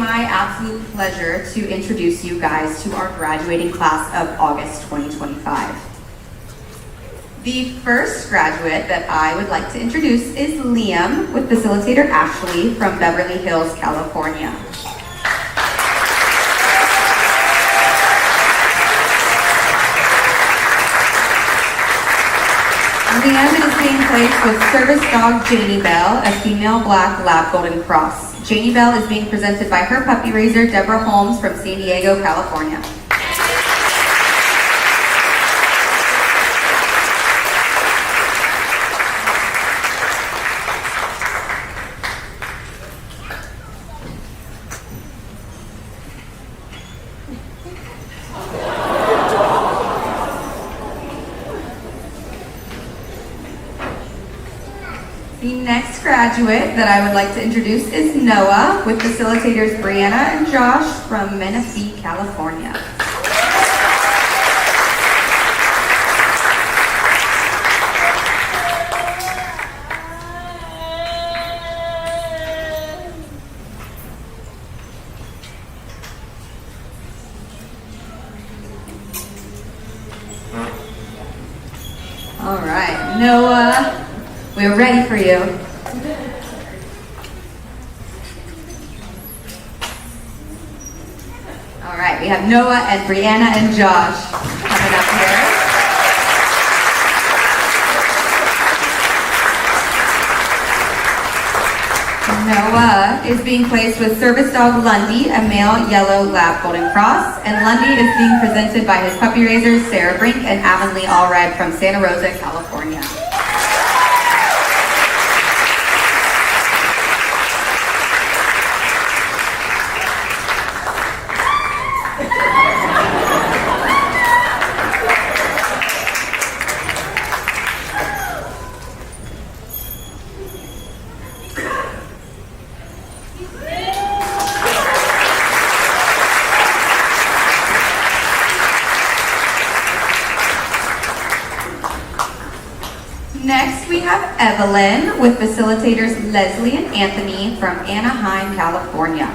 my absolute pleasure to introduce you guys to our graduating class of August 2025. The first graduate that I would like to introduce is Liam with facilitator Ashley from Beverly Hills, California. Liam is being placed with service dog Janie Bell, a female black lab golden cross. Janie Bell is being presented by her puppy raiser Deborah Holmes from San Diego, California. The next graduate that I would like to introduce is Noah with facilitators Brianna and Josh from Menifee, California. All right, Noah. We're ready for you. All right, we have Noah and Brianna and Josh coming up here. Noah is being placed with service dog Lundy, a male yellow lab golden cross, and Lundy is being presented by his puppy raisers Sarah Brink and Avonlea Allred from Santa Rosa, California. Next, we have Evelyn with facilitators Leslie and Anthony from Anaheim, California.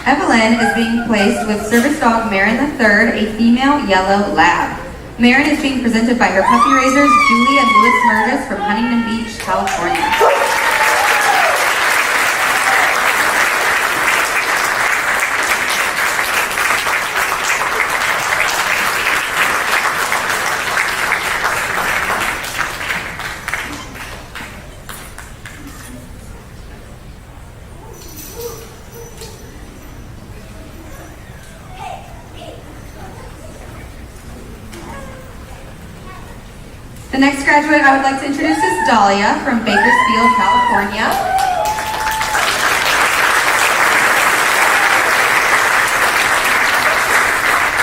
Evelyn is being placed with service dog Marin III, a female yellow lab. Marin is being presented by her puppy raisers Julie and Louis Murgis from Huntington Beach, California. The next graduate I would like to introduce is Dahlia from Bakersfield, California.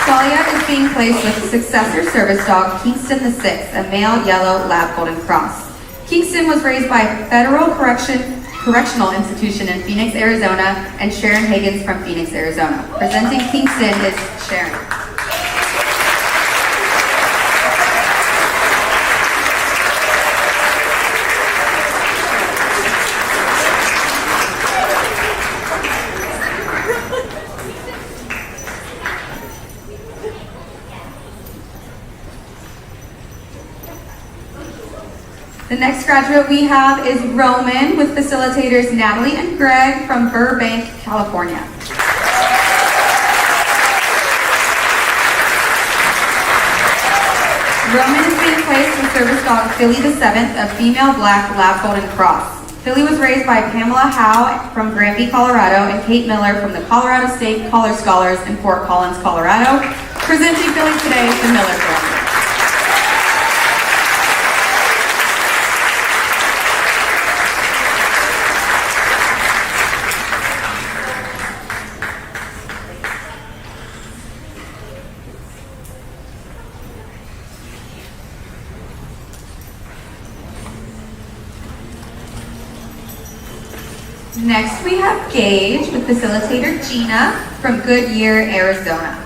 Dahlia is being placed with successor service dog Kingston VI, a male yellow lab golden cross. Kingston was raised by Federal Correctional Institution in Phoenix, Arizona, and Sharon Higgins from Phoenix, Arizona. Presenting Kingston is Sharon. The next graduate we have is Roman with facilitators Natalie and Greg from Burbank, California. Roman is being placed with service dog Philly VII, a female black lab golden cross. Philly was raised by Pamela Howe from Granby, Colorado, and Kate Miller from the Colorado State Collar Scholars in Fort Collins, Colorado. Presenting Philly today, the Miller family. Next, we have Gage with facilitator Gina from Goodyear, Arizona.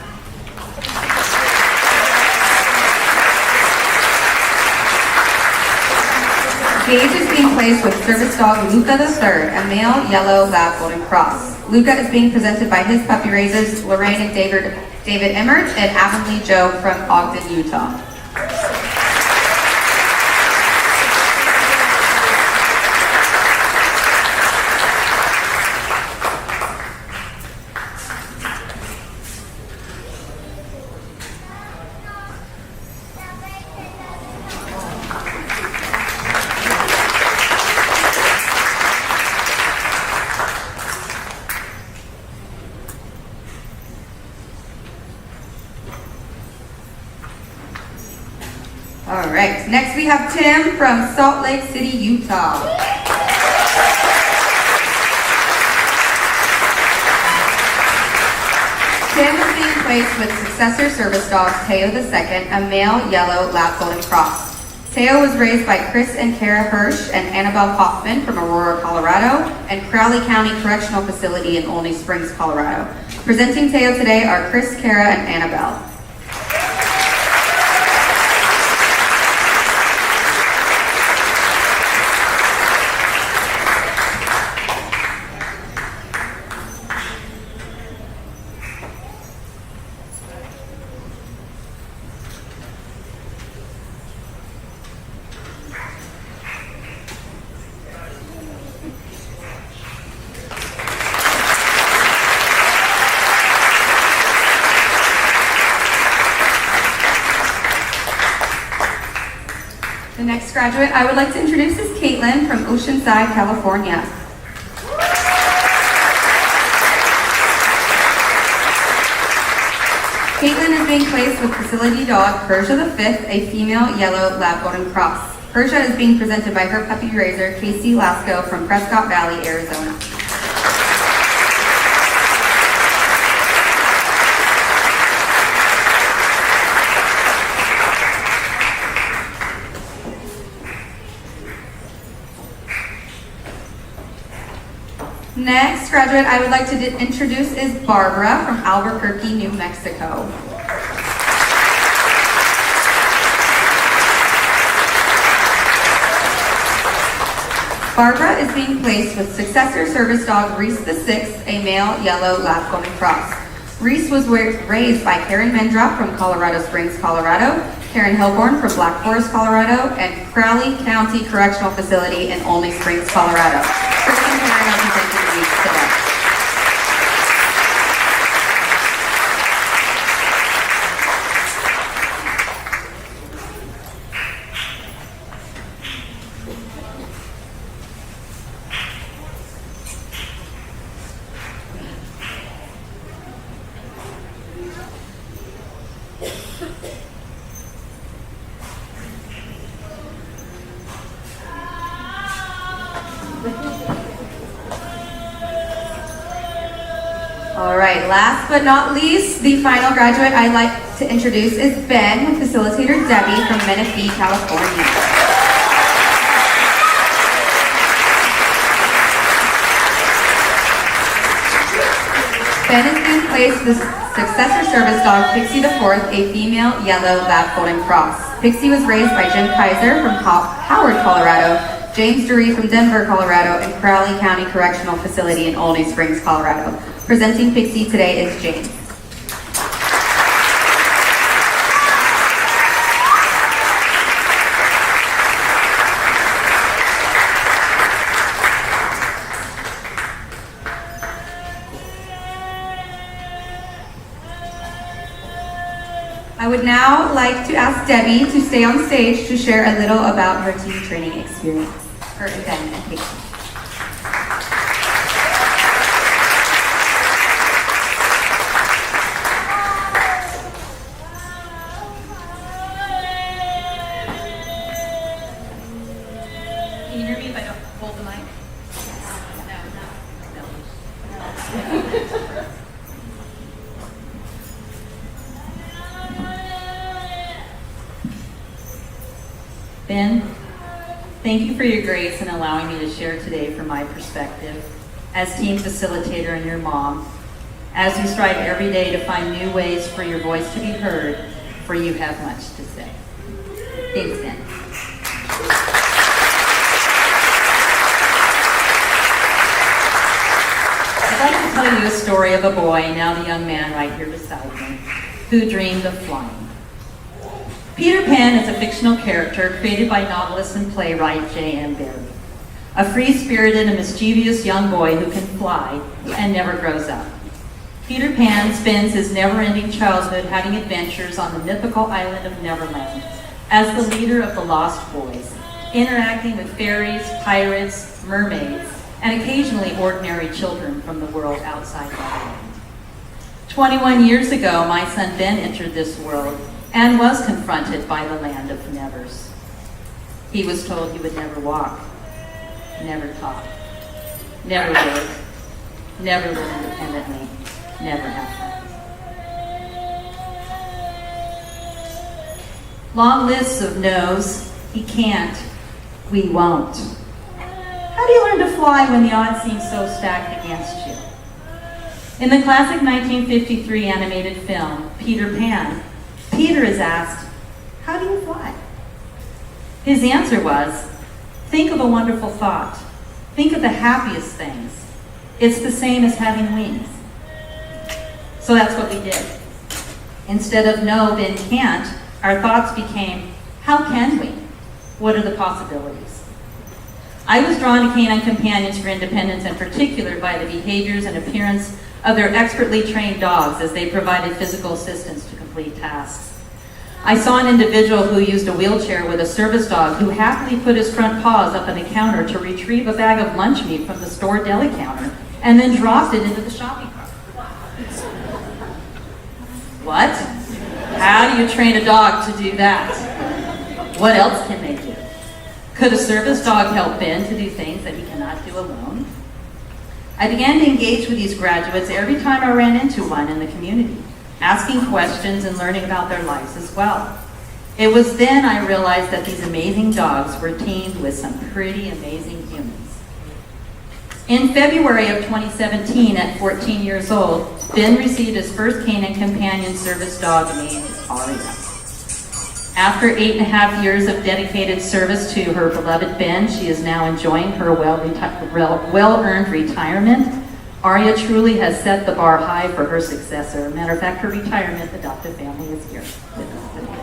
Gage is being placed with service dog Luca III, a male yellow lab golden cross. Luca is being presented by his puppy raisers Lorraine and David Emmert and Avonlea Joe from Ogden, Utah. All right, next we have Tim from Salt Lake City, Utah. Tim is being placed with successor service dog Teo II, a male yellow lab golden cross. Teo was raised by Chris and Kara Hirsch and Annabelle Hoffman from Aurora, Colorado, and Crowley County Correctional Facility in Olney Springs, Colorado. Presenting Teo today are Chris, Kara, and Annabelle. The next graduate I would like to introduce is Caitlin from Oceanside, California. Caitlin is being placed with facility dog Persia V, a female yellow lab golden cross. Persia is being presented by her puppy raiser Casey Lasco from Prescott Valley, Arizona. Next graduate I would like to introduce is Barbara from Albuquerque, New Mexico. Barbara is being placed with successor service dog Reese VI, a male yellow lab golden cross. Reese was raised by Karen Mendrop from Colorado Springs, Colorado, Karen Hilborn from Black Forest, Colorado, and Crowley County Correctional Facility in Olney Springs, Colorado. Today. All right, last but not least, the final graduate I'd like to introduce is Ben with facilitator Debbie from Menifee, California. Ben is being placed with successor service dog Pixie IV, a female yellow lab golden cross. Pixie was raised by Jim Kaiser from Howard, Colorado, James Dury from Denver, Colorado, and Crowley County Correctional Facility in Olney Springs, Colorado. Presenting Pixie today is James. I would now like to ask Debbie to stay on stage to share a little about her team training experience, her event and Pixie. Can you hear me if I don't hold the mic? No. Ben, thank you for your grace in allowing me to share today from my perspective as team facilitator and your mom, as you strive every day to find new ways for your voice to be heard, for you have much to say. Thanks, Ben. tell you a story of a boy, now the young man right here beside me, who dreamed of flying. Peter Pan is a fictional character created by novelist and playwright J.M. Barrie, a free-spirited and mischievous young boy who can fly and never grows up. Peter Pan spends his never-ending childhood having adventures on the mythical island of Neverland as the leader of the Lost Boys, interacting with fairies, pirates, mermaids, and occasionally ordinary children from the world outside Neverland. 21 years ago, my son Ben entered this world and was confronted by the land of nevers. He was told he would never walk, never talk, never work, never live independently, never have fun. Long lists of no's, he can't, we won't. How do you learn to fly when the odds seem so stacked against you? In the classic 1953 animated film, Peter Pan, Peter is asked, how do you fly? His answer was, think of a wonderful thought. Think of the happiest things. It's the same as having wings. So that's what we did. Instead of no, Ben can't, our thoughts became, how can we? What are the possibilities? I was drawn to Canine Companions for Independence in particular by the behaviors and appearance of their expertly trained dogs as they provided physical assistance to complete tasks. I saw an individual who used a wheelchair with a service dog who happily put his front paws up on the counter to retrieve a bag of lunch meat from the store deli counter and then dropped it into the shopping cart. What? How do you train a dog to do that? What else can they do? Could a service dog help Ben to do things that he cannot do alone? I began to engage with these graduates every time I ran into one in the community, asking questions and learning about their lives as well. It was then I realized that these amazing dogs were teamed with some pretty amazing humans. In February of 2017, at 14 years old, Ben received his first Canine Companion service dog named Aria. After 8.5 years of dedicated service to her beloved Ben, she is now enjoying her well-earned retirement. Aria truly has set the bar high for her successor. Matter of fact, her retirement adoptive family is here with us today.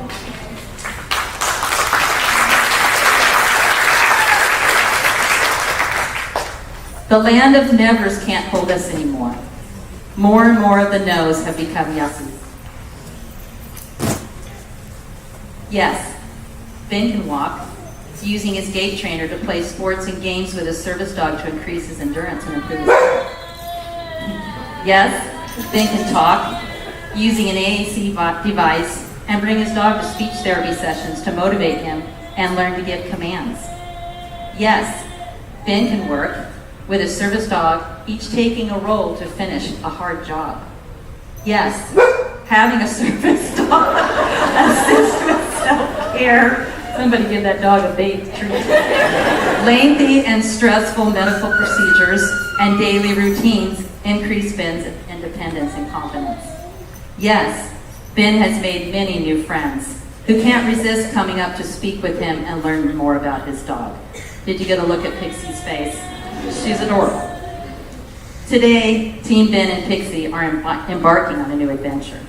The land of nevers can't hold us anymore. More and more of the no's have become yeses. Yes, Ben can walk, using his gait trainer to play sports and games with his service dog to increase his endurance and improve his health. Yes, Ben can talk, using an AAC device, and bring his dog to speech therapy sessions to motivate him and learn to give commands. Yes, Ben can work, with his service dog, each taking a role to finish a hard job. Yes, having a service dog assist with self-care. Somebody give that dog a baked treat. Lengthy and stressful medical procedures and daily routines increase Ben's independence and confidence. Yes, Ben has made many new friends who can't resist coming up to speak with him and learn more about his dog. Did you get a look at Pixie's face? She's adorable. Today, Team Ben and Pixie are embarking on a new adventure.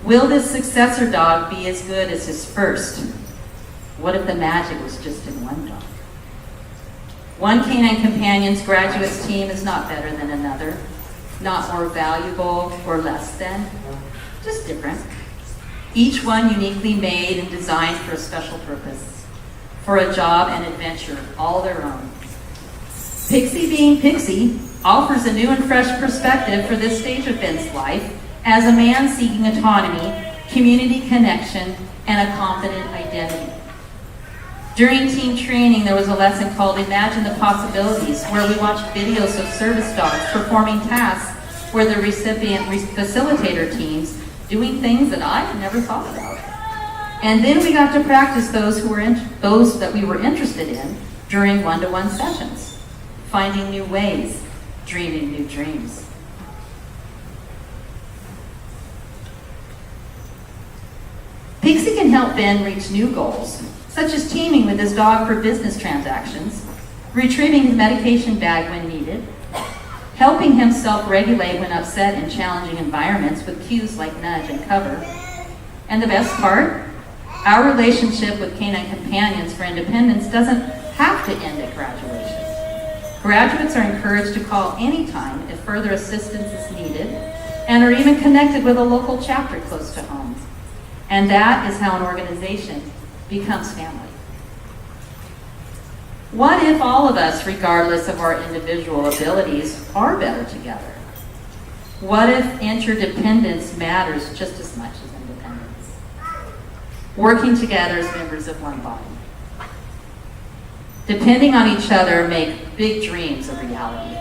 Will this successor dog be as good as his first? What if the magic was just in one dog? One Canine Companions graduates team is not better than another, not more valuable or less than, just different. Each one uniquely made and designed for a special purpose, for a job and adventure all their own. Pixie being Pixie offers a new and fresh perspective for this stage of Ben's life as a man seeking autonomy, community connection, and a confident identity. During team training, there was a lesson called Imagine the Possibilities, where we watched videos of service dogs performing tasks where the recipient facilitator teams doing things that I had never thought about. And then we got to practice those that we were interested in during one-to-one sessions, finding new ways, dreaming new dreams. Pixie can help Ben reach new goals, such as teaming with his dog for business transactions, retrieving his medication bag when needed, helping him self-regulate when upset in challenging environments with cues like nudge and cover. And the best part, our relationship with Canine Companions for Independence doesn't have to end at graduation. Graduates are encouraged to call anytime if further assistance is needed, and are even connected with a local chapter close to home. And that is how an organization becomes family. What if all of us, regardless of our individual abilities, are better together? What if interdependence matters just as much as independence? Working together as members of one body. Depending on each other make big dreams a reality.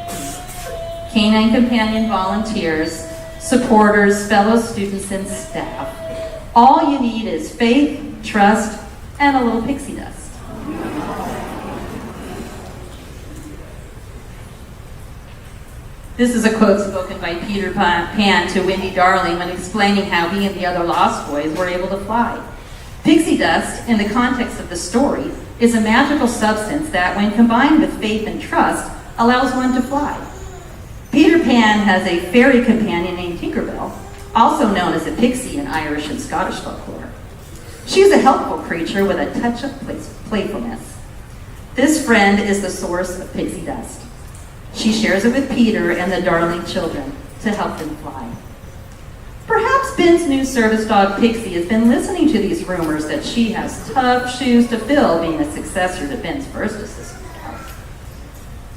Canine Companion volunteers, supporters, fellow students, and staff. All you need is faith, trust, and a little pixie dust. This is a quote spoken by Peter Pan to Wendy Darling when explaining how he and the other Lost Boys were able to fly. Pixie dust, in the context of the story, is a magical substance that, when combined with faith and trust, allows one to fly. Peter Pan has a fairy companion named Tinkerbell, also known as a pixie in Irish and Scottish folklore. She is a helpful creature with a touch of playfulness. This friend is the source of pixie dust. She shares it with Peter and the Darling children to help them fly. Perhaps Ben's new service dog, Pixie, has been listening to these rumors that she has tough shoes to fill being a successor to Ben's first assistant dog.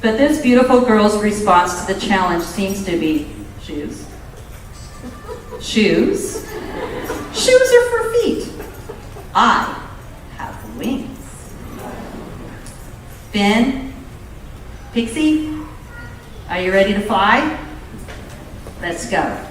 But this beautiful girl's response to the challenge seems to be shoes. Shoes? Shoes are for feet. I have wings. Ben, Pixie, are you ready to fly? Let's go.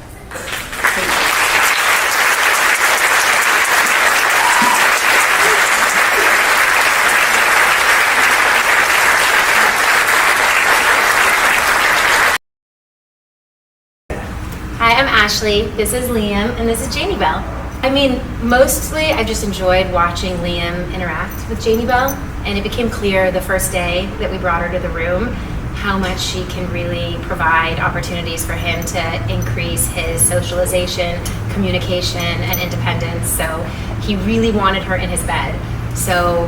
Hi, I'm Ashley, this is Liam, and this is Janie Bell. I mean, mostly I just enjoyed watching Liam interact with Janie Bell, and it became clear the first day that we brought her to the room how much she can really provide opportunities for him to increase his socialization, communication, and independence. So he really wanted her in his bed. So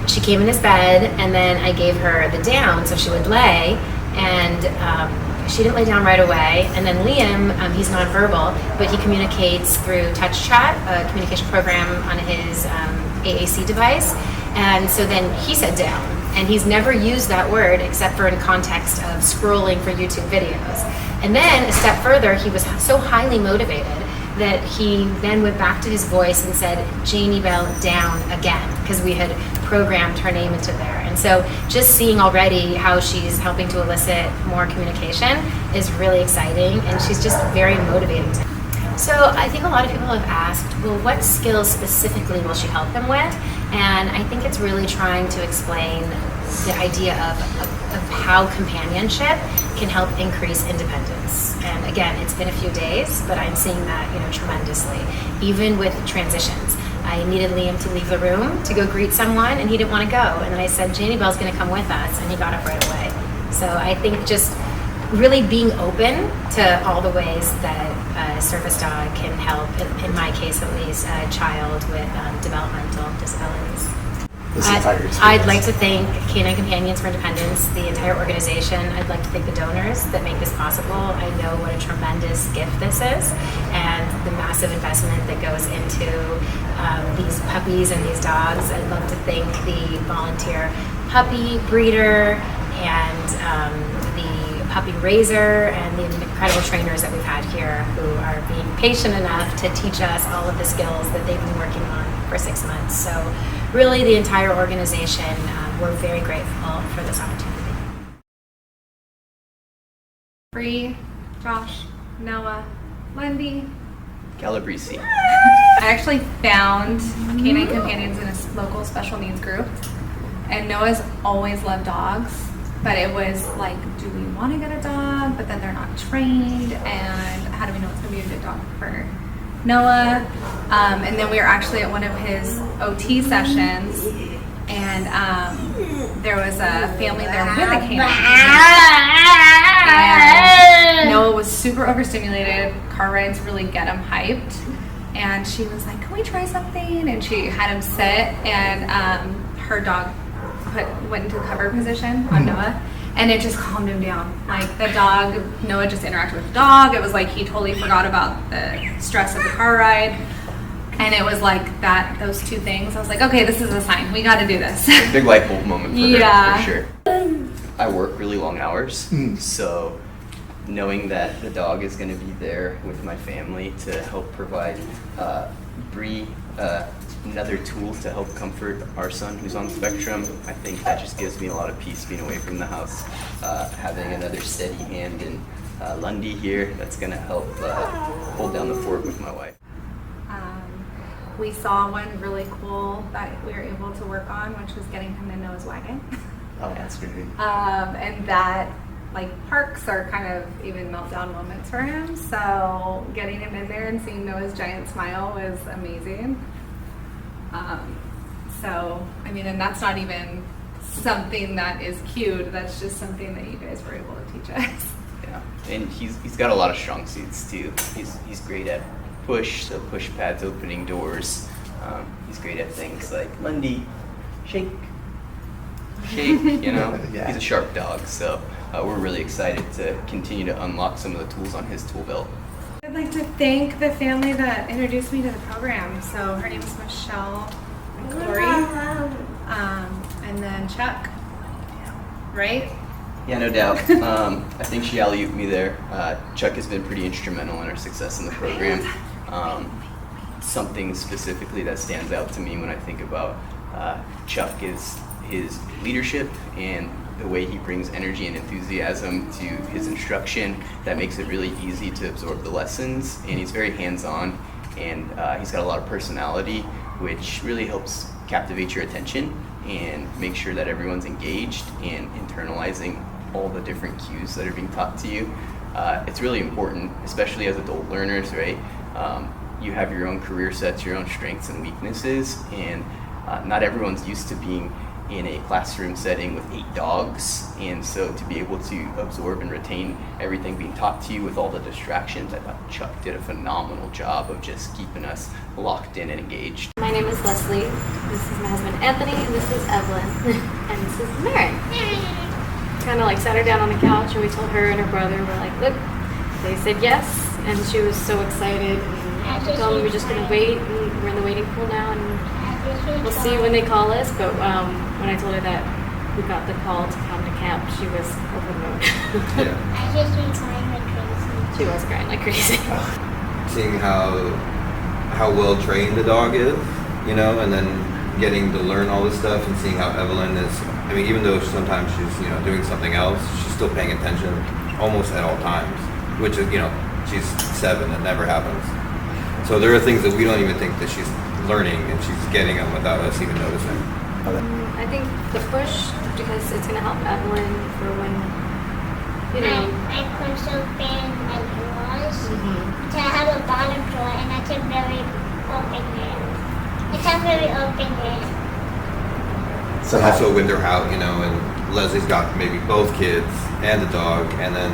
she came in his bed, and then I gave her the down so she would lay, and she didn't lay down right away. And then Liam, he's nonverbal, but he communicates through touch chat, a communication program on his AAC device. And so then he said down. And he's never used that word except for in context of scrolling for YouTube videos. And then a step further, he was so highly motivated that he then went back to his voice and said, Janie Bell down again, because we had programmed her name into there. And so just seeing already how she's helping to elicit more communication is really exciting, and she's just very motivating. So I think a lot of people have asked, well, what skills specifically will she help him with? And I think it's really trying to explain the idea of how companionship can help increase independence. And again, it's been a few days, but I'm seeing that, tremendously, even with transitions. I needed Liam to leave the room to go greet someone, and he didn't want to go. And then I said, Janie Bell's going to come with us, and he got up right away. So I think just really being open to all the ways that a service dog can help, in my case at least, a child with developmental disabilities. I'd like to thank Canine Companions for Independence, the entire organization. I'd like to thank the donors that make this possible. I know what a tremendous gift this is, and the massive investment that goes into these puppies and these dogs. I'd love to thank the volunteer puppy breeder and the puppy raiser and the incredible trainers that we've had here who are being patient enough to teach us all of the skills that they've been working on for 6 months. So really the entire organization, we're very grateful for this opportunity. Bree, Josh, Noah, Wendy. Calabrese. I actually found Canine Companions in a local special needs group, and Noah's always loved dogs, but it was like, do we want to get a dog? But then they're not trained, and how do we know it's going to be a good dog for Noah? And then we were actually at one of his OT sessions, and there was a family there with a canine. And Noah was super overstimulated. Car rides really get him hyped. And she was like, can we try something? And she had him sit, and her dog went into the cover position on Noah. And it just calmed him down. Like the dog, Noah just interacted with the dog. It was like he totally forgot about the stress of the car ride. And it was like that, those two things. I was like, okay, this is a sign. We got to do this. Big light bulb moment for Yeah. her, for sure. I work really long hours, so knowing that the dog is going to be there with my family to help provide Bree another tool to help comfort our son who's on the spectrum, I think that just gives me a lot of peace being away from the house. Having another steady hand in Lundy here, that's going to help hold down the fort with my wife. We saw one really cool that we were able to work on, which was getting him in Noah's wagon. Oh, that's great. And that, like, parks are kind of even meltdown moments for him. So getting him in there and seeing Noah's giant smile was amazing. So, I mean, and that's not even something that is cute. That's just something that you guys were able to teach us. Yeah, and he's got a lot of strong suits too. He's great at push, so push pads opening doors. He's great at things like Lundy, shake, you know. Yeah. He's a sharp dog, so we're really excited to continue to unlock some of the tools on his tool belt. I'd like to thank the family that introduced me to the program. So her name is Michelle and Corey, and then Chuck, right? Yeah, no doubt. I think she alley-ooped me there. Chuck has been pretty instrumental in our success in the program. Something specifically that stands out to me when I think about Chuck is his leadership and the way he brings energy and enthusiasm to his instruction that makes it really easy to absorb the lessons. And he's very hands-on, and he's got a lot of personality, which really helps captivate your attention and make sure that everyone's engaged and internalizing all the different cues that are being taught to you. It's really important, especially as adult learners, right? You have your own career sets, your own strengths and weaknesses, and not everyone's used to being in a classroom setting with 8 dogs, and so to be able to absorb and retain everything being taught to you with all the distractions, I thought Chuck did a phenomenal job of just keeping us locked in and engaged. My name is Leslie. This is my husband Anthony, and this is Evelyn, and this is Mary. Kind of like sat her down on the couch, and we told her and her brother, we're like, look, they said yes, and she was so excited. And we told them we're just gonna wait, and we're in the waiting pool now, and we'll see when they call us. But when I told her that we got the call to come to camp, she was over the moon. Yeah. I just been crying like crazy. She was crying like crazy. Seeing how well trained the dog is, you know, and then getting to learn all this stuff and seeing how Evelyn is. I mean, even though sometimes she's, you know, doing something else, she's still paying attention almost at all times, which is, you know, she's 7, it never happens. So there are things that we don't even think that she's learning, and she's getting them without us even noticing. I think the push, because it's gonna help Evelyn for when, you know. I pushed open my drawers. So I have a bottom drawer, and that's a very open there. It's a very open there. So also when they're out, you know, and Leslie's got maybe both kids and the dog, and then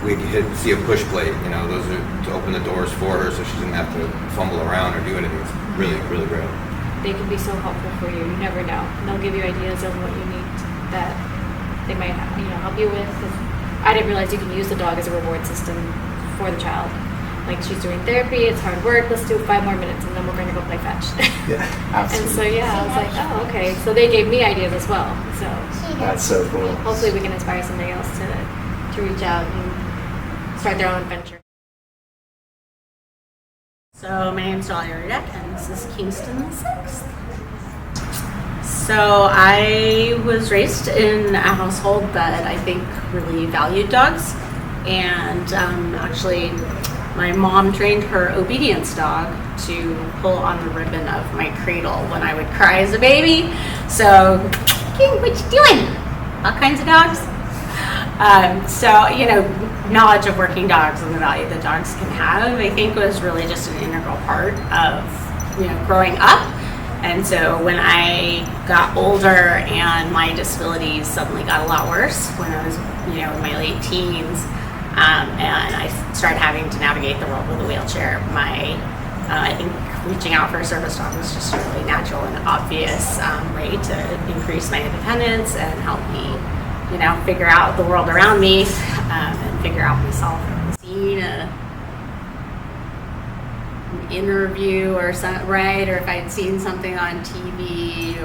we see a push plate, you know, those are to open the doors for her so she doesn't have to fumble around or do anything. It's really, really great. They can be so helpful for you. You never know. And they'll give you ideas of what you need that they might, you know, help you with. I didn't realize you can use the dog as a reward system for the child. Like, she's doing therapy, it's hard work, let's do 5 more minutes and then we're going to go play fetch. Yeah, And so, yeah, I was like, oh, okay. So they gave me ideas as well. So That's so cool. hopefully we can inspire somebody else to reach out and start their own adventure. So my name's Dolly Rudek, and this is Kingston the 6th. So I was raised in a household that I think really valued dogs, and actually my mom trained her obedience dog to pull on the ribbon of my cradle when I would cry as a baby. So, King, what you doing? All kinds of dogs. So, you know, knowledge of working dogs and the value that dogs can have, I think, was really just an integral part of, you know, growing up. And so when I got older and my disabilities suddenly got a lot worse when I was, in my late teens, and I started having to navigate the world with a wheelchair, I think reaching out for a service dog was just a really natural and obvious way to increase my independence and help me, figure out the world around me and figure out myself. Seeing an interview or something, right? Or if I'd seen something on TV,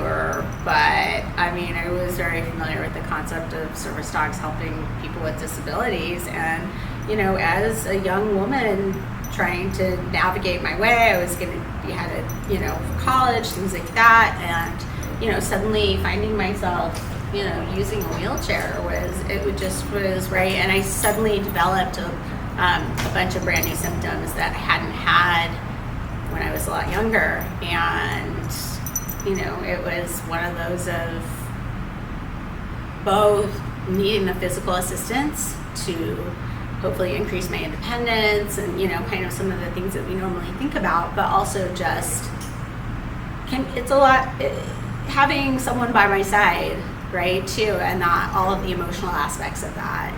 but I was very familiar with the concept of service dogs helping people with disabilities. And, as a young woman trying to navigate my way, I was going to be headed, for college, things like that. And, suddenly finding myself, using a wheelchair was right. And I suddenly developed a bunch of brand new symptoms that I hadn't had when I was a lot younger. And, it was one of those of both needing the physical assistance to hopefully increase my independence and, kind of some of the things that we normally think about, but also just it's a lot having someone by my side, right, too, and not all of the emotional aspects of that,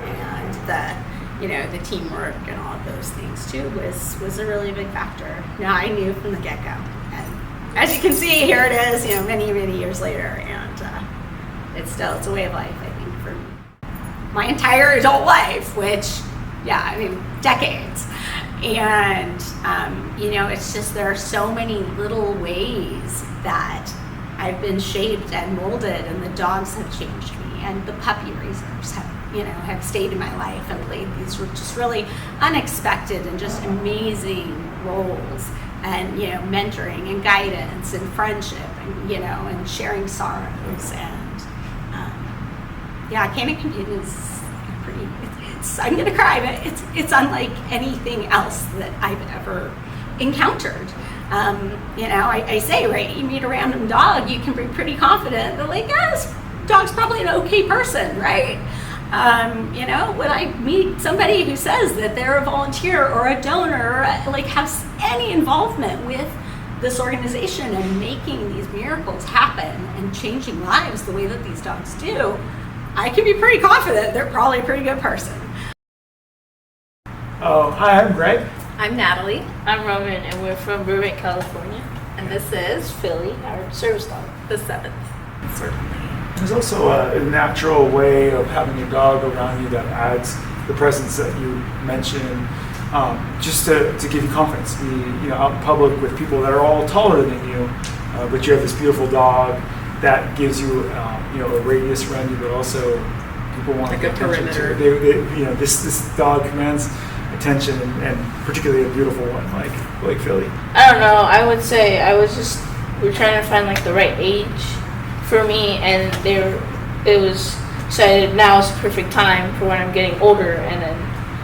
and the teamwork and all of those things too was a really big factor. Now I knew from the get-go, and as you can see, here it is, many years later, and it's a way of life, I think, for my entire adult life, which, decades. And it's just there are so many little ways that I've been shaped and molded, and the dogs have changed me, and the puppy raisers have stayed in my life and played these just really unexpected and just amazing roles, and mentoring and guidance and friendship, and and sharing sorrows, and Canine Companions I'm gonna cry, but it's unlike anything else that I've ever encountered. I say, right, you meet a random dog, you can be pretty confident that, this dog's probably an okay person, right? When I meet somebody who says that they're a volunteer or a donor, has any involvement with this organization and making these miracles happen and changing lives the way that these dogs do, I can be pretty confident they're probably a pretty good person. Oh, hi, I'm Greg. I'm Natalie. I'm Roman, and we're from Burbank, California. And this is Philly, our service dog, the 7th. Certainly. There's also a natural way of having a dog around you that adds the presence that you mentioned, just to give you confidence. Be out in public with people that are all taller than you, but you have this beautiful dog that gives you a radius around you, but also people want to pay attention to it. This dog commands attention, and particularly a beautiful one like Philly. I don't know. I would say we're trying to find the right age for me, and it was decided now is the perfect time for when I'm getting older, and then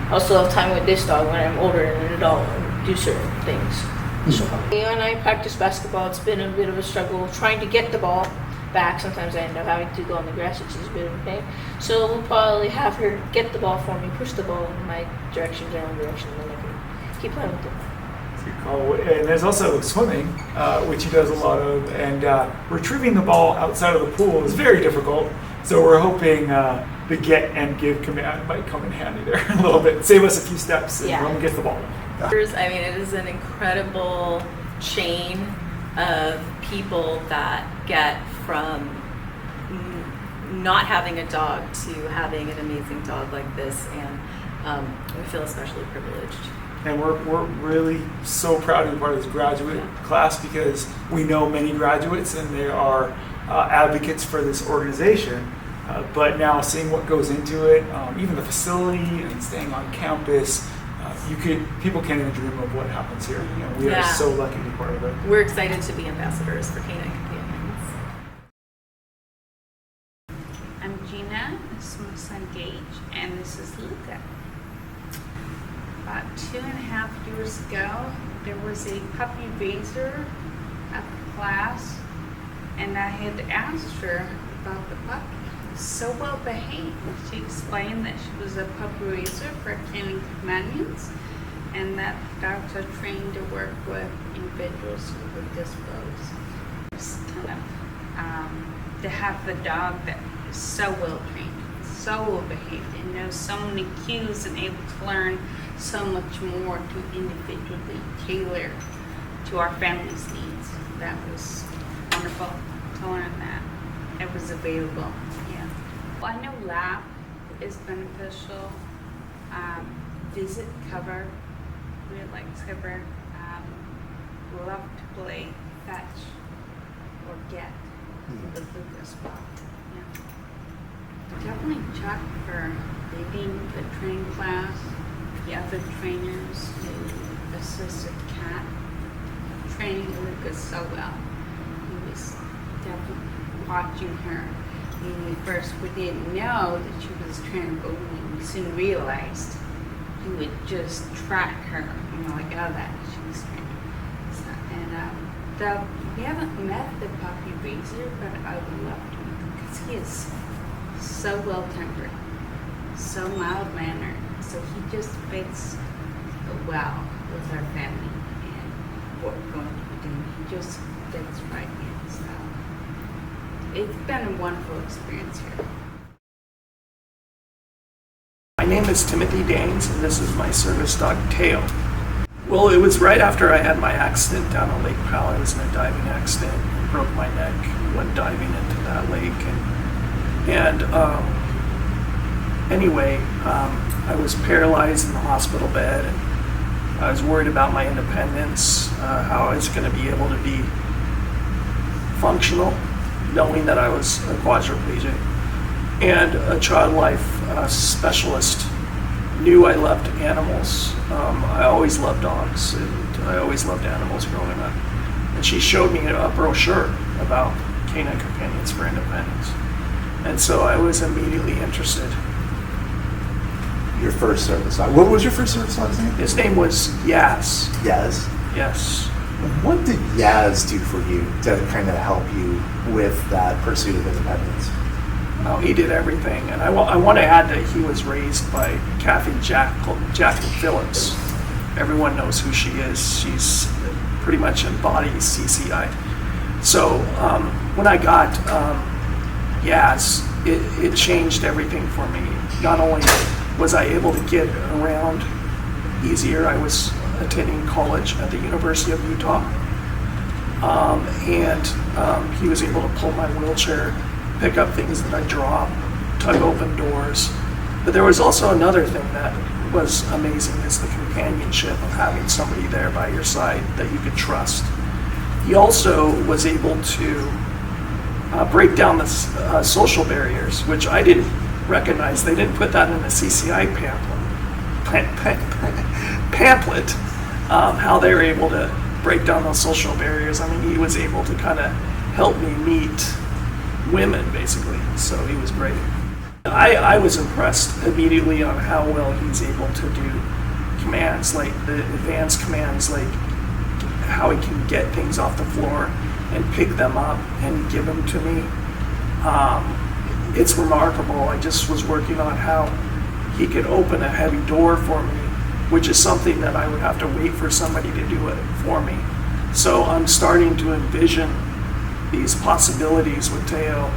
I also have time with this dog when I'm older and an adult and do certain things. When I practice basketball, it's been a bit of a struggle trying to get the ball back. Sometimes I end up having to go on the grass, which is a bit of a pain. So we'll probably have her get the ball for me, push the ball in my direction, general direction, and then I can keep playing with it. And there's also swimming, which he does a lot of, and retrieving the ball outside of the pool is very difficult. So we're hoping the get and give command might come in handy there a little bit. Save us a few steps and Roman gets the ball. It is an incredible chain of people that get from not having a dog to having an amazing dog like this, and we feel especially privileged. And we're really so proud to be part of this graduate class, because we know many graduates and they are advocates for this organization. But now seeing what goes into it, even the facility and staying on campus, people can't even dream of what happens here. We are so lucky to be part of it. We're excited to be ambassadors for Canine Companions. I'm Gina, this is my son Gage, and this is Luca. About 2.5 years ago, there was a puppy raiser at the class, and I had asked her about the puppy. So well behaved. She explained that she was a puppy raiser for Canine Companions, and that dogs are trained to work with individuals with disabilities. just kind of to have the dog that is so well trained, so well behaved, and knows so many cues and able to learn so much more to individually tailor to our family's needs. That was wonderful to learn that it was available. Yeah. Well, I know lap is beneficial. Visit cover. We like cover. Love to play fetch or get with Luke as well. Yeah. Definitely Chuck for leading the training class, the other trainers who assisted Kat training Lucas so well. He was definitely watching her. We didn't know that she was trainable. We soon realized he would just track her, like, oh, that she was training. So, and we haven't met the puppy raiser, but I would love to because he is so well tempered, so mild mannered. So he just fits well with our family and what we're going to be doing. He just fits right in. So it's been a wonderful experience here. My name is Timothy Daines, and this is my service dog, Teo. Well, it was right after I had my accident down on Lake Powell. I was in a diving accident, broke my neck, went diving into that lake, anyway, I was paralyzed in the hospital bed, and I was worried about my independence, how I was going to be able to be functional, knowing that I was a quadriplegic. And a child life specialist knew I loved animals. I always loved dogs, and I always loved animals growing up. And she showed me a brochure about Canine Companions for Independence. And so I was immediately interested. Your first service dog. What was your first service dog's name? His name was Yaz. Yaz? Yes. What did Yaz do for you to kind of help you with that pursuit of independence? Oh, he did everything, and I want to add that he was raised by Kathy Jacqueline Phillips. Everyone knows who she is. She's pretty much embodies CCI. So when I got Yaz, it changed everything for me. Not only was I able to get around easier, I was attending college at the University of Utah, and he was able to pull my wheelchair, pick up things that I drop, tug open doors. But there was also another thing that was amazing, is the companionship of having somebody there by your side that you could trust. He also was able to break down the social barriers, which I didn't recognize. They didn't put that in the CCI pamphlet, how they were able to break down those social barriers. I mean, he was able to kind of help me meet women, basically, so he was great. I was impressed immediately on how well he's able to do commands, like the advanced commands, like how he can get things off the floor and pick them up and give them to me. It's remarkable. I just was working on how he could open a heavy door for me, which is something that I would have to wait for somebody to do it for me. So I'm starting to envision these possibilities with Teo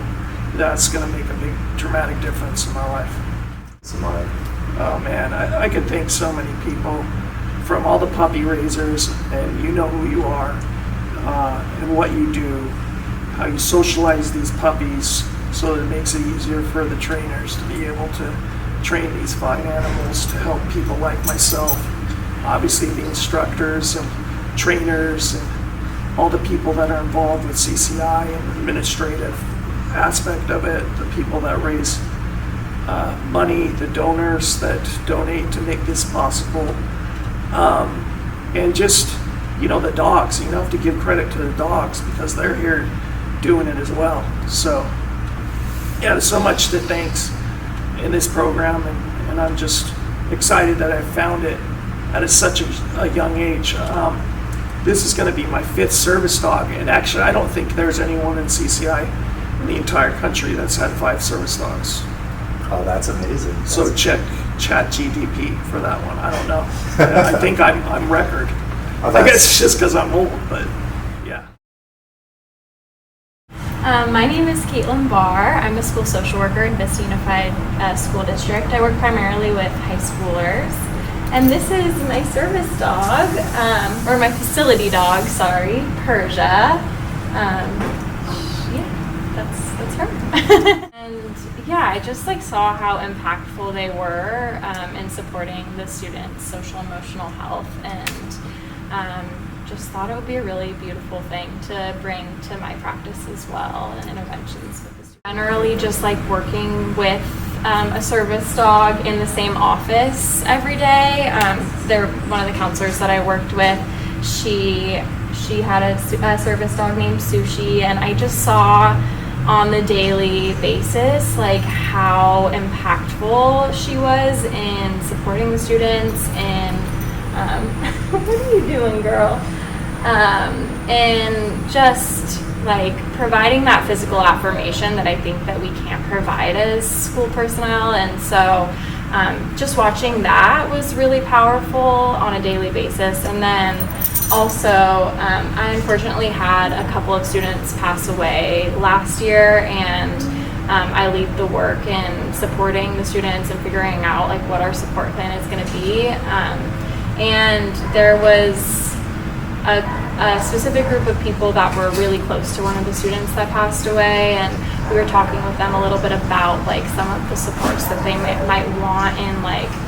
that's going to make a big dramatic difference in my life. Oh man, I can thank so many people, from all the puppy raisers, and you know who you are, and what you do, how you socialize these puppies so that it makes it easier for the trainers to be able to train these fine animals to help people like myself. Obviously the instructors and trainers and all the people that are involved with CCI and the administrative aspect of it, the people that raise money, the donors that donate to make this possible, and just, the dogs. You have to give credit to the dogs because they're here doing it as well. So yeah, there's so much to thanks in this program, and I'm just excited that I found it at such a young age. This is going to be my 5th service dog, and actually I don't think there's anyone in CCI in the entire country that's had 5 service dogs. Oh, that's amazing. So check ChatGDP for that one. I don't know. I think I'm record. I guess it's just because I'm old, but My name is Caitlin Barr. I'm a school social worker in Vista Unified School District. I work primarily with high schoolers. And this is my service dog, or my facility dog, sorry, Persia. Yeah, that's her. And yeah, I just saw how impactful they were in supporting the students' social emotional health, and just thought it would be a really beautiful thing to bring to my practice as well, and interventions with the students. Generally just working with a service dog in the same office every day. One of the counselors that I worked with, she had a service dog named Sushi, and I just saw on the daily basis how impactful she was in supporting the students, and what are you doing, girl? And just providing that physical affirmation that I think that we can't provide as school personnel. And so just watching that was really powerful on a daily basis. And then also, I unfortunately had a couple of students pass away last year, and I lead the work in supporting the students and figuring out what our support plan is going to be. And there was a specific group of people that were really close to one of the students that passed away, and we were talking with them a little bit about some of the supports that they might want in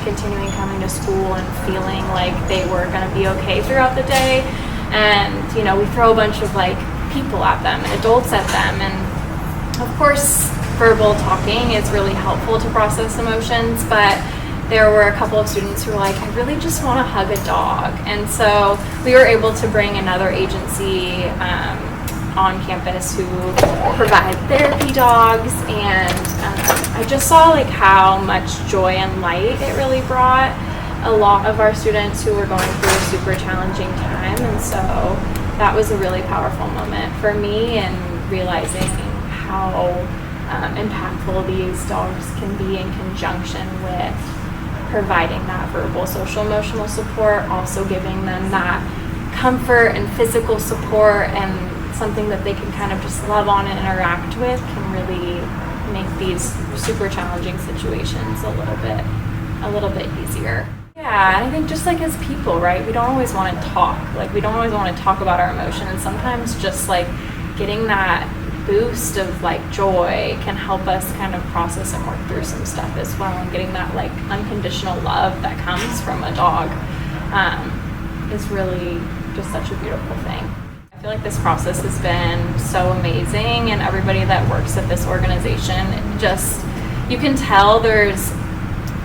continuing coming to school and feeling they were going to be okay throughout the day. And we throw a bunch of people at them and adults at them, and of course verbal talking is really helpful to process emotions, but there were a couple of students who were I really just want to hug a dog. And so we were able to bring another agency on campus who provide therapy dogs, and I just saw how much joy and light it really brought a lot of our students who were going through a super challenging time. And so that was a really powerful moment for me, and realizing how impactful these dogs can be in conjunction with providing that verbal social emotional support, also giving them that comfort and physical support, and something that they can kind of just love on and interact with, can really make these super challenging situations a little bit easier. Yeah, and I think just as people, right, we don't always want to talk. We don't always want to talk about our emotions. Sometimes just getting that boost of joy can help us kind of process and work through some stuff as well, and getting that unconditional love that comes from a dog is really just such a beautiful thing. I feel this process has been so amazing, and everybody that works at this organization, you can tell there's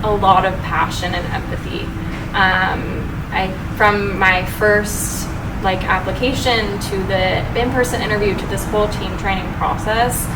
a lot of passion and empathy. From my first application to the in-person interview to this whole team training process,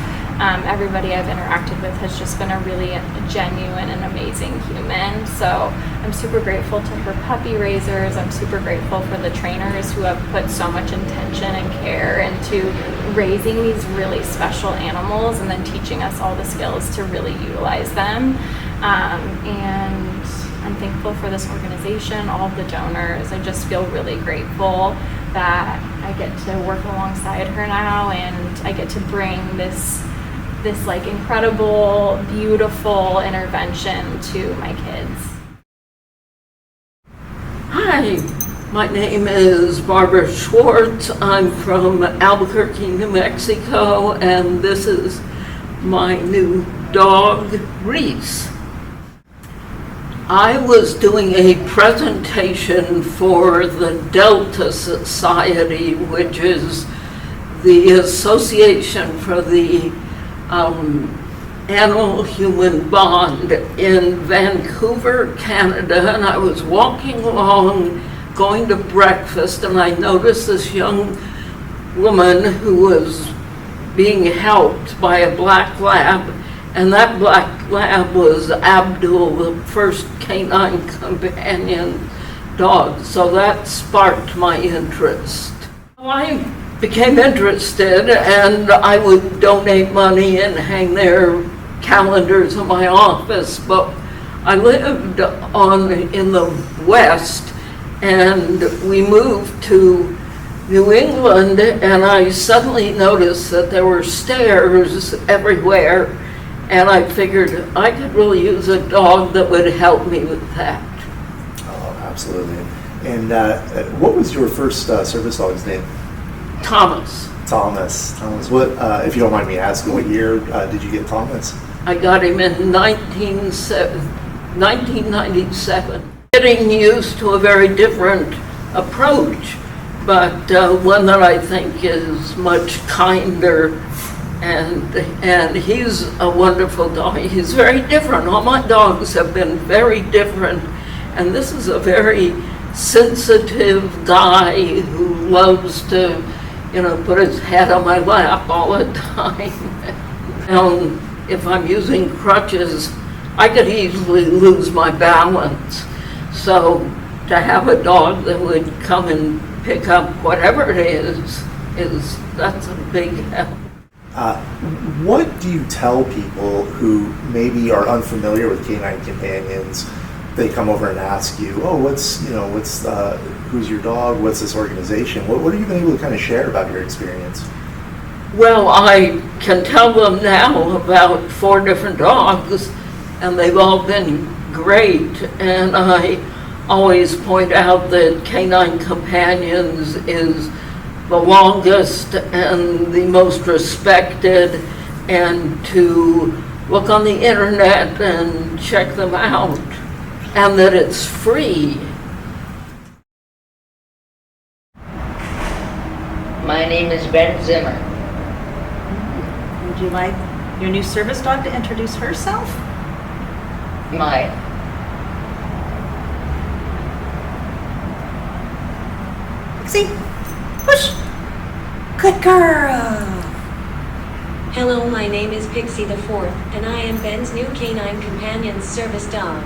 everybody I've interacted with has just been a really genuine and amazing human. So I'm super grateful to her puppy raisers. I'm super grateful for the trainers who have put so much intention and care into raising these really special animals, and then teaching us all the skills to really utilize them. And I'm thankful for this organization, all of the donors. I just feel really grateful that I get to work alongside her now, and I get to bring this incredible, beautiful intervention to my kids. Hi, my name is Barbara Schwartz. I'm from Albuquerque, New Mexico, and this is my new dog, Reese. I was doing a presentation for the Delta Society, which is the Association for the Animal-Human Bond in Vancouver, Canada, and I was walking along, going to breakfast, and I noticed this young woman who was being helped by a black lab, and that black lab was Abdul, the first Canine Companion dog. So that sparked my interest. I became interested, and I would donate money and hang their calendars in my office. But I lived in the West, and we moved to New England, and I suddenly noticed that there were stairs everywhere, and I figured I could really use a dog that would help me with that. Oh, absolutely. And what was your first service dog's name? Thomas. Thomas. What, if you don't mind me asking, what year did you get Thomas? I got him in 1997. Getting used to a very different approach, but one that I think is much kinder, and he's a wonderful dog. He's very different. All my dogs have been very different, and this is a very sensitive guy who loves to, put his head on my lap all the time. If I'm using crutches, I could easily lose my balance. So to have a dog that would come and pick up whatever it is that's a big help. What do you tell people who maybe are unfamiliar with Canine Companions? They come over and ask you, oh, who's your dog? What's this organization? What have you been able to kind of share about your experience? Well, I can tell them now about 4 different dogs, and they've all been great. And I always point out that Canine Companions is the longest and the most respected, and to look on the internet and check them out, and that it's free. My name is Ben Zimmer. Would you like your new service dog to introduce herself? Maya. See? Push! Good girl! Hello, my name is Pixie the Fourth, and I am Ben's new Canine Companions service dog.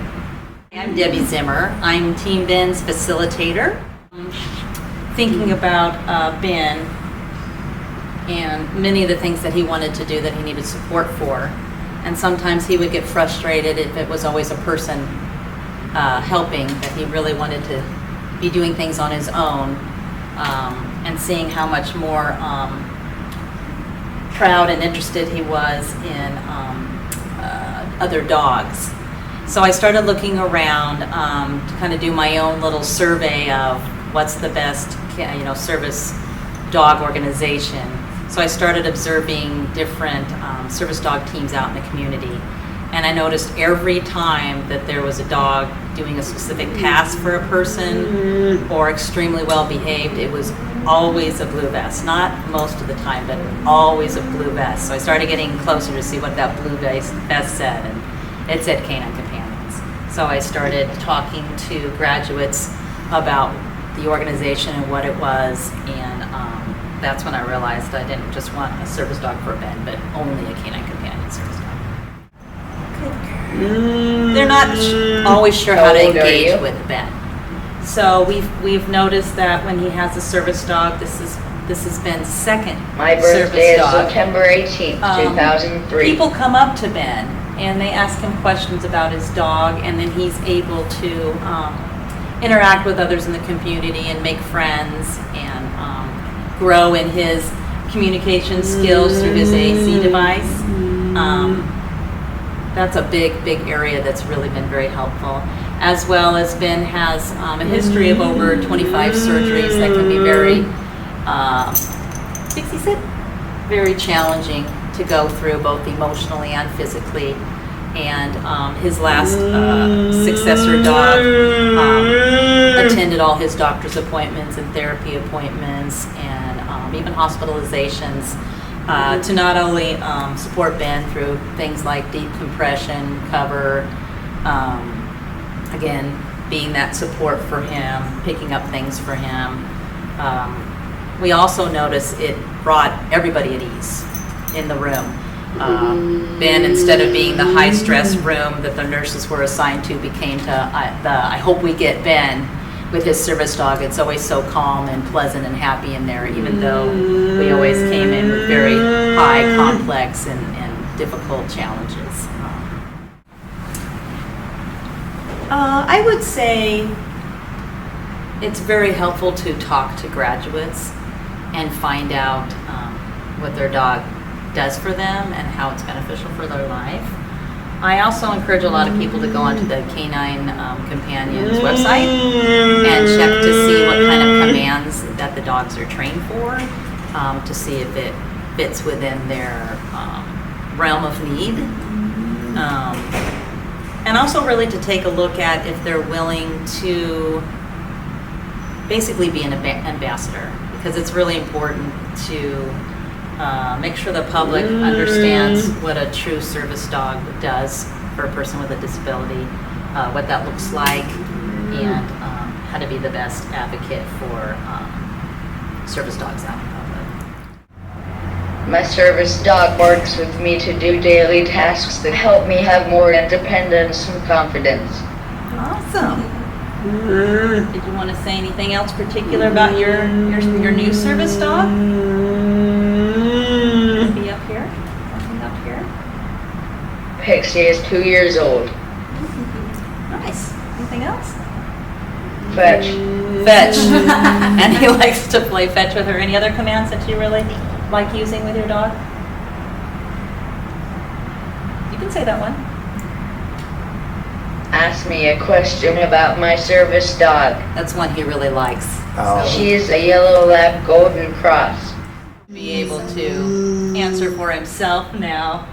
I'm Debbie Zimmer. I'm Team Ben's facilitator. Thinking about Ben and many of the things that he wanted to do that he needed support for. And sometimes he would get frustrated if it was always a person helping, that he really wanted to be doing things on his own, and seeing how much more proud and interested he was in other dogs. So I started looking around to kind of do my own little survey of what's the best, service dog organization. So I started observing different service dog teams out in the community. And I noticed every time that there was a dog doing a specific task for a person or extremely well behaved, it was always a blue vest. Not most of the time, but always a blue vest. So I started getting closer to see what that blue vest said, and it said Canine Companions. So I started talking to graduates about the organization and what it was, and that's when I realized I didn't just want a service dog for Ben, but only a Canine Companion service dog. They're not always sure how to engage with Ben. So we've noticed that when he has a service dog, this has Ben's second My service birthday is dog. September 18th, 2003. People come up to Ben and they ask him questions about his dog, and then he's able to interact with others in the community and make friends and grow in his communication skills through his AC device. That's a big area that's really been very helpful. As well as Ben has a history of over 25 surgeries that can be very, Dixie said, very challenging to go through, both emotionally and physically. And his last successor dog attended all his doctor's appointments and therapy appointments and even hospitalizations to not only support Ben through things like deep compression, cover, again, being that support for him, picking up things for him. We also noticed it brought everybody at ease in the room. Ben, instead of being the high stress room that the nurses were assigned to, became I hope we get Ben with his service dog. It's always so calm and pleasant and happy in there, even though we always came in with very high, complex and difficult challenges. I would say it's very helpful to talk to graduates and find out what their dog does for them and how it's beneficial for their life. I also encourage a lot of people to go onto the Canine Companions website and check to see what kind of commands that the dogs are trained for, to see if it fits within their realm of need. And also really to take a look at if they're willing to basically be an ambassador, because it's really important to make sure the public understands what a true service dog does for a person with a disability, what that looks like, and how to be the best advocate for service dogs out in public. My service dog works with me to do daily tasks that help me have more independence and confidence. Awesome. Did you want to say anything else particular about your new service dog? Maybe up here? Something up here? Pixie is 2 years old. Nice. Anything else? Fetch. Fetch. And he likes to play fetch with her. Any other commands that you really like using with your dog? You can say that one. Ask me a question about my service dog. That's one he really likes. Oh. She is a yellow lab golden cross. Be able to answer for himself now,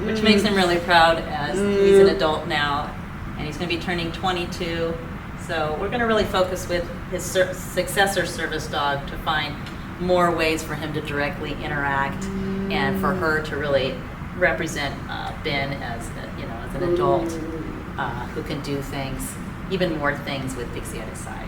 which makes him really proud as he's an adult now, and he's going to be turning 22. So we're going to really focus with his successor service dog to find more ways for him to directly interact and for her to really represent Ben as an adult who can do things, even more things with Pixie at his side.